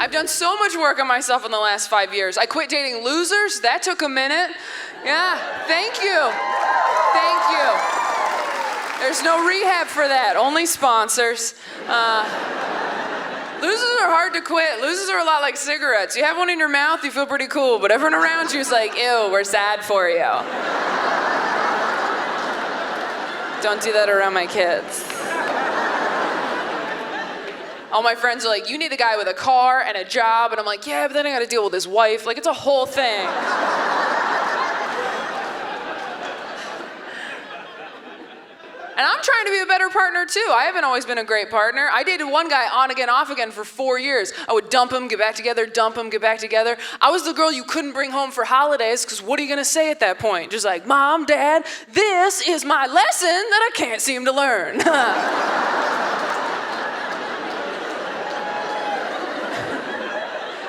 I've done so much work on myself in the last 5 years. I quit dating losers. That took a minute. Yeah, thank you. Thank you. There's no rehab for that, only sponsors. Losers are hard to quit. Losers are a lot like cigarettes. You have one in your mouth, you feel pretty cool, but everyone around you is like, ew, we're sad for you. Don't do that around my kids. All my friends are like, you need a guy with a car and a job, and I'm like, yeah, but then I gotta deal with his wife. Like, it's a whole thing. And I'm trying to be a better partner too. I haven't always been a great partner. I dated one guy on again, off again for 4 years. I would dump him, get back together, dump him, get back together. I was the girl you couldn't bring home for holidays, because what are you gonna say at that point? Just like, Mom, Dad, this is my lesson that I can't seem to learn.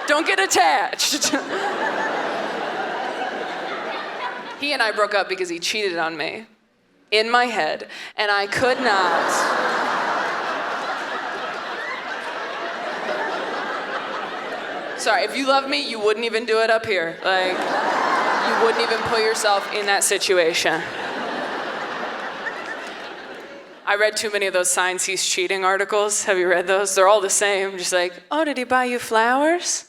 Don't get attached. He and I broke up because he cheated on me. In my head, and I could not. Sorry, if you love me, you wouldn't even do it up here. Like, you wouldn't even put yourself in that situation. I read too many of those signs he's cheating articles. Have you read those? They're all the same. Just like, oh, did he buy you flowers?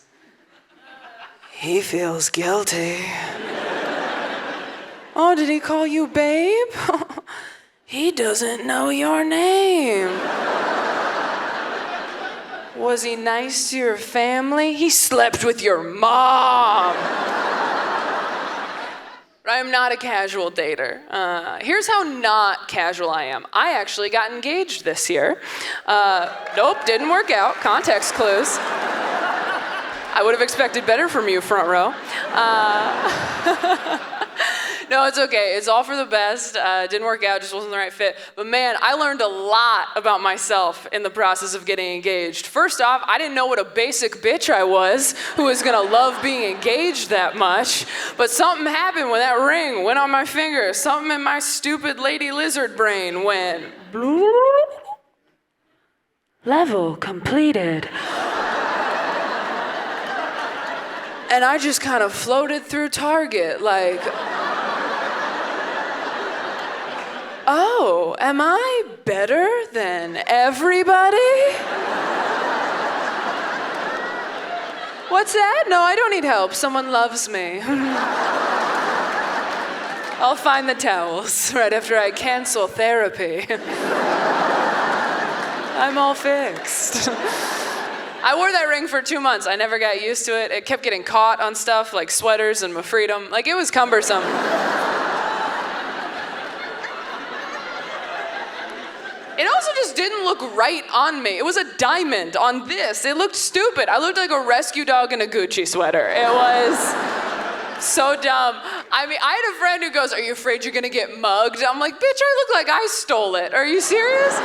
He feels guilty. Oh, did he call you babe? He doesn't know your name. Was he nice to your family? He slept with your mom. I am not a casual dater. Here's how not casual I am. I actually got engaged this year. Nope, didn't work out. Context clues. I would have expected better from you, front row. No, it's okay. It's all for the best. Didn't work out, just wasn't the right fit. But man, I learned a lot about myself in the process of getting engaged. First off, I didn't know what a basic bitch I was, who was gonna love being engaged that much. But something happened when that ring went on my finger. Something in my stupid lady lizard brain went bloop. Level completed. And I just kind of floated through Target like, oh, am I better than everybody? What's that? No, I don't need help. Someone loves me. I'll find the towels right after I cancel therapy. I'm all fixed. I wore that ring for 2 months. I never got used to it. It kept getting caught on stuff like sweaters and my freedom. Like, it was cumbersome. It also just didn't look right on me. It was a diamond on this. It looked stupid. I looked like a rescue dog in a Gucci sweater. It was so dumb. I mean, I had a friend who goes, are you afraid you're gonna get mugged? I'm like, bitch, I look like I stole it. Are you serious?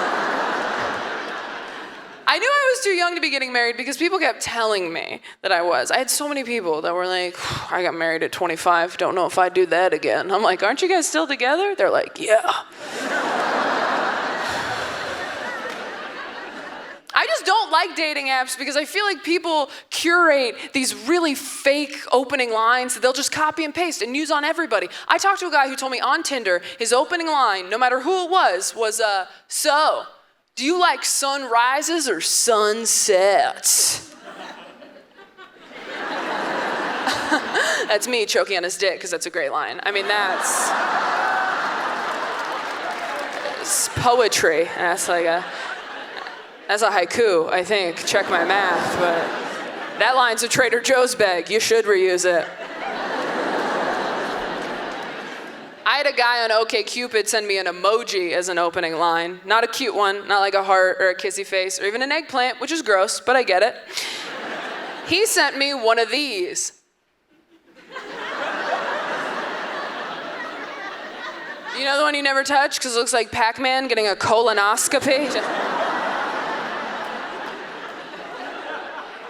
I knew I was too young to be getting married because people kept telling me that I was. I had so many people that were like, I got married at 25, don't know if I'd do that again. I'm like, aren't you guys still together? They're like, yeah. I just don't like dating apps because I feel like people curate these really fake opening lines that they'll just copy and paste and use on everybody. I talked to a guy who told me on Tinder, his opening line, no matter who it was, so, do you like sunrises or sunsets? That's me choking on his dick, because that's a great line. I mean, it's poetry. That's a haiku, I think. Check my math, but that line's a Trader Joe's bag. You should reuse it. I had a guy on OkCupid send me an emoji as an opening line. Not a cute one, not like a heart or a kissy face or even an eggplant, which is gross, but I get it. He sent me one of these. You know the one you never touch because it looks like Pac-Man getting a colonoscopy?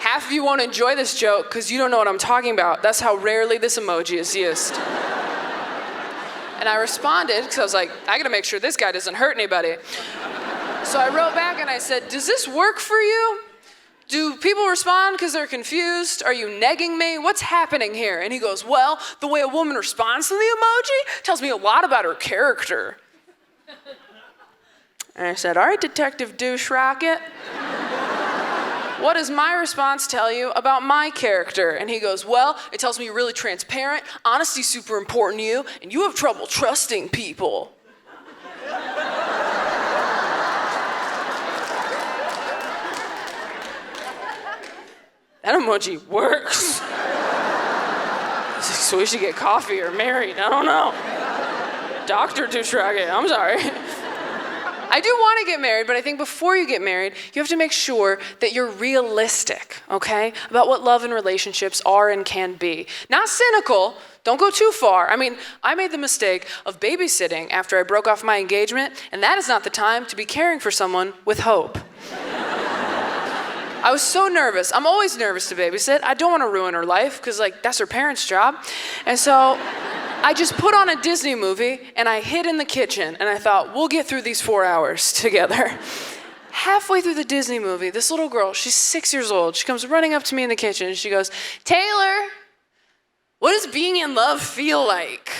Half of you won't enjoy this joke because you don't know what I'm talking about. That's how rarely this emoji is used. And I responded because I was like, I gotta make sure this guy doesn't hurt anybody. So I wrote back and I said, does this work for you? Do people respond because they're confused? Are you negging me? What's happening here? And he goes, well, the way a woman responds to the emoji tells me a lot about her character. And I said, all right, Detective Douche Rocket. What does my response tell you about my character? And he goes, well, it tells me you're really transparent, honesty's super important to you, and you have trouble trusting people. That emoji works. So we should get coffee or married, I don't know. Dr. Douche Rocket, I'm sorry. I do want to get married, but I think before you get married, you have to make sure that you're realistic, okay? About what love and relationships are and can be. Not cynical, don't go too far. I mean, I made the mistake of babysitting after I broke off my engagement, and that is not the time to be caring for someone with hope. I was so nervous. I'm always nervous to babysit. I don't want to ruin her life, because that's her parents' job. And so I just put on a Disney movie and I hid in the kitchen and I thought, we'll get through these 4 hours together. Halfway through the Disney movie, this little girl, she's 6 years old, she comes running up to me in the kitchen and she goes, Taylor, what does being in love feel like?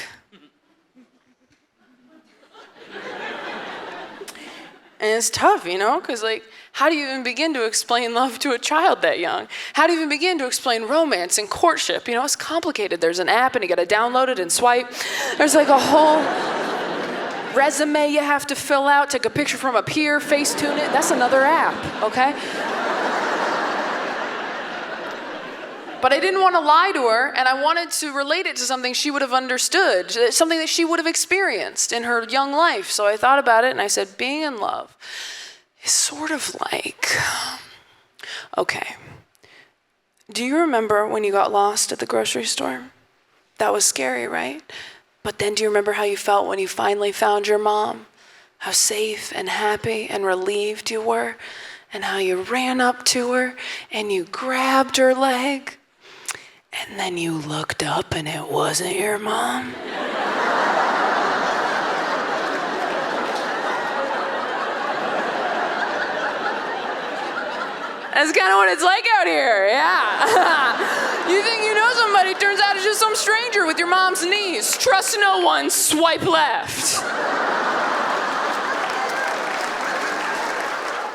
And it's tough, because how do you even begin to explain love to a child that young? How do you even begin to explain romance and courtship? It's complicated. There's an app and you gotta download it and swipe. There's a whole resume you have to fill out, take a picture from a pier, Facetune it. That's another app, okay? But I didn't want to lie to her, and I wanted to relate it to something she would have understood, something that she would have experienced in her young life. So I thought about it and I said, being in love is sort of like, okay, do you remember when you got lost at the grocery store? That was scary, right? But then do you remember how you felt when you finally found your mom? How safe and happy and relieved you were? And how you ran up to her and you grabbed her leg? And then you looked up and it wasn't your mom? That's kind of what it's like out here, yeah. You think you know somebody, turns out it's just some stranger with your mom's niece. Trust no one, swipe left.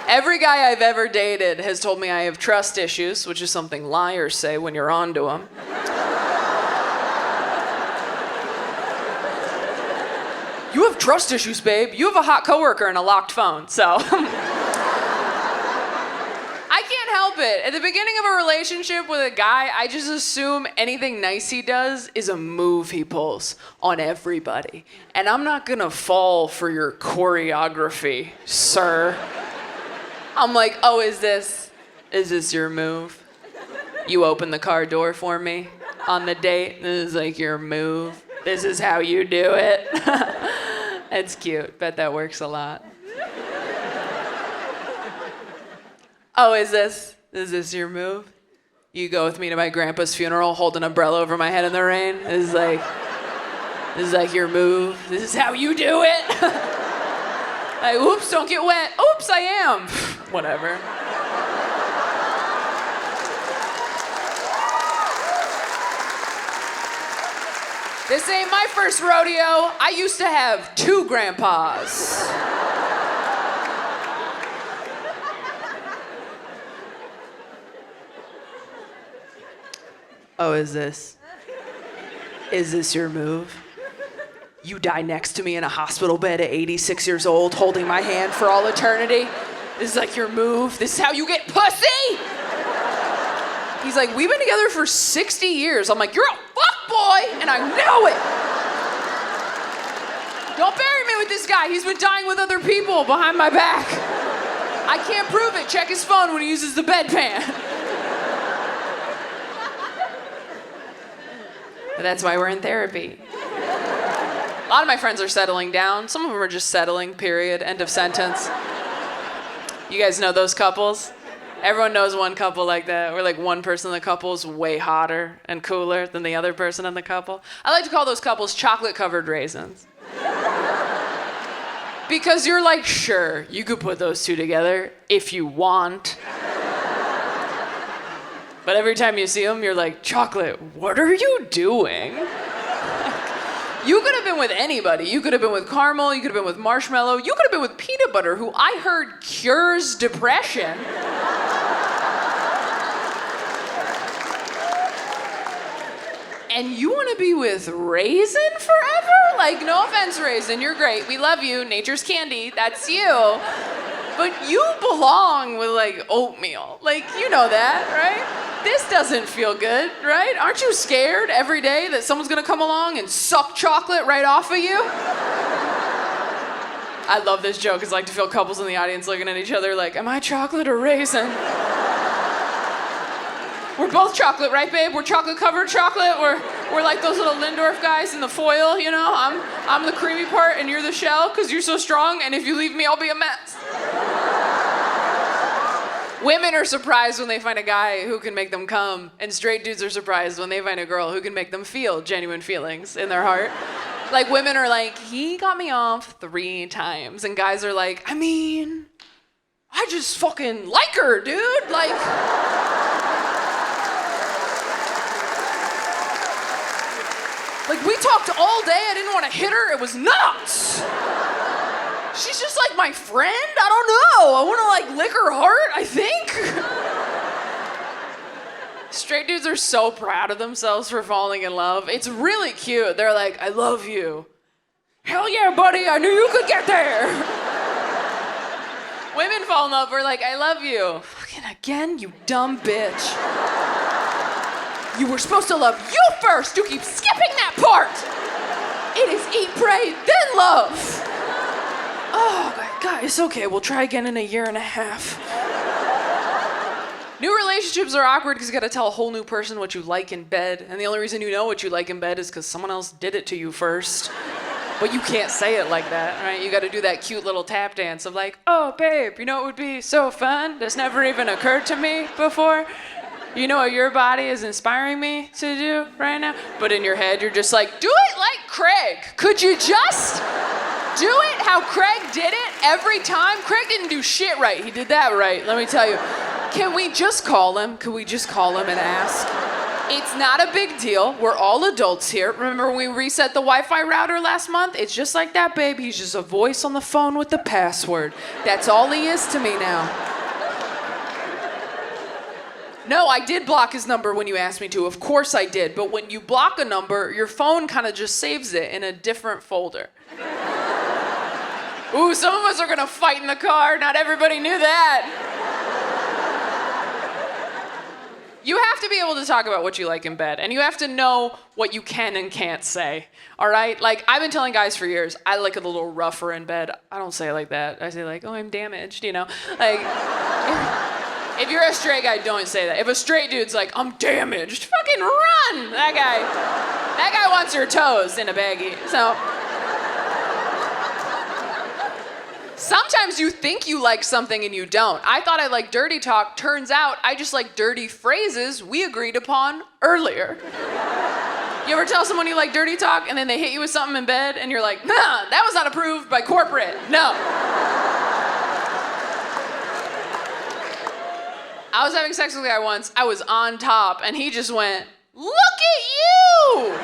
Every guy I've ever dated has told me I have trust issues, which is something liars say when you're onto them. You have trust issues, babe. You have a hot coworker and a locked phone, so. I can't help it. At the beginning of a relationship with a guy, I just assume anything nice he does is a move he pulls on everybody. And I'm not gonna fall for your choreography, sir. I'm like, oh, is this your move? You open the car door for me on the date? This is your move? This is how you do it? It's cute. Bet that works a lot. Oh, is this your move? You go with me to my grandpa's funeral, hold an umbrella over my head in the rain? This is your move? This is how you do it? Oops, don't get wet. Oops, I am. Whatever. This ain't my first rodeo. I used to have 2 grandpas. Oh, is this your move? You die next to me in a hospital bed at 86 years old, holding my hand for all eternity? This is your move? This is how you get pussy? He's like, we've been together for 60 years. I'm like, you're a fuckboy, and I know it. Don't bury me with this guy. He's been dying with other people behind my back. I can't prove it. Check his phone when he uses the bedpan. But that's why we're in therapy. A lot of my friends are settling down. Some of them are just settling, period, end of sentence. You guys know those couples? Everyone knows one couple like that, where one person in the couple is way hotter and cooler than the other person in the couple. I like to call those couples chocolate-covered raisins. Because you're sure, you could put those two together if you want. But every time you see them, you're like, chocolate, what are you doing? You could have been with anybody. You could have been with caramel, you could have been with marshmallow, you could have been with peanut butter, who I heard cures depression. And you want to be with Raisin forever? Like, no offense, Raisin, you're great. We love you. Nature's candy, that's you. But you belong with, like, oatmeal. Like, you know that, right? This doesn't feel good, right? Aren't you scared every day that someone's gonna come along and suck chocolate right off of you? I love this joke, because I like to feel couples in the audience looking at each other like, am I chocolate or raisin? We're both chocolate, right, babe? We're chocolate-covered chocolate. We're like those little Lindorf guys in the foil, you know? I'm the creamy part and you're the shell, because you're so strong, and if you leave me, I'll be a mess. Women are surprised when they find a guy who can make them come, and straight dudes are surprised when they find a girl who can make them feel genuine feelings in their heart. Like, women are like, he got me off 3 times, and guys are like, I mean, I just fucking like her, dude. Like, we talked all day, I didn't want to hit her, it was nuts. She's just like my friend? I don't know. I want to like lick her heart, I think. Straight dudes are so proud of themselves for falling in love. It's really cute. They're like, I love you. Hell yeah, buddy, I knew you could get there. Women fall in love, we're like, I love you. Fucking again, you dumb bitch. You were supposed to love you first. You keep skipping that part. It is eat, pray, then love. Oh, God, it's okay. We'll try again in a year and a half. New relationships are awkward because you gotta tell a whole new person what you like in bed. And the only reason you know what you like in bed is because someone else did it to you first. But you can't say it like that, right? You gotta do that cute little tap dance of like, oh, babe, you know what would be so fun? That's never even occurred to me before. You know what your body is inspiring me to do right now? But in your head, you're just like, do it like Craig. Could you just do it how Craig did it every time? Craig didn't do shit right. He did that right, let me tell you. Can we just call him? Can we just call him and ask? It's not a big deal. We're all adults here. Remember when we reset the Wi-Fi router last month? It's just like that, babe. He's just a voice on the phone with the password. That's all he is to me now. No, I did block his number when you asked me to. Of course I did. But when you block a number, your phone kind of just saves it in a different folder. Ooh, some of us are gonna fight in the car. Not everybody knew that. You have to be able to talk about what you like in bed, and you have to know what you can and can't say, all right? Like, I've been telling guys for years, I like it a little rougher in bed. I don't say it like that. I say like, oh, I'm damaged, you know? Like, if you're a straight guy, don't say that. If a straight dude's like, I'm damaged, fucking run! That guy wants your toes in a baggie, so. Sometimes you think you like something and you don't. I thought I liked dirty talk. Turns out I just like dirty phrases we agreed upon earlier. You ever tell someone you like dirty talk and then they hit you with something in bed and you're like, nah, that was not approved by corporate. No. I was having sex with a guy once. I was on top and he just went, look at you!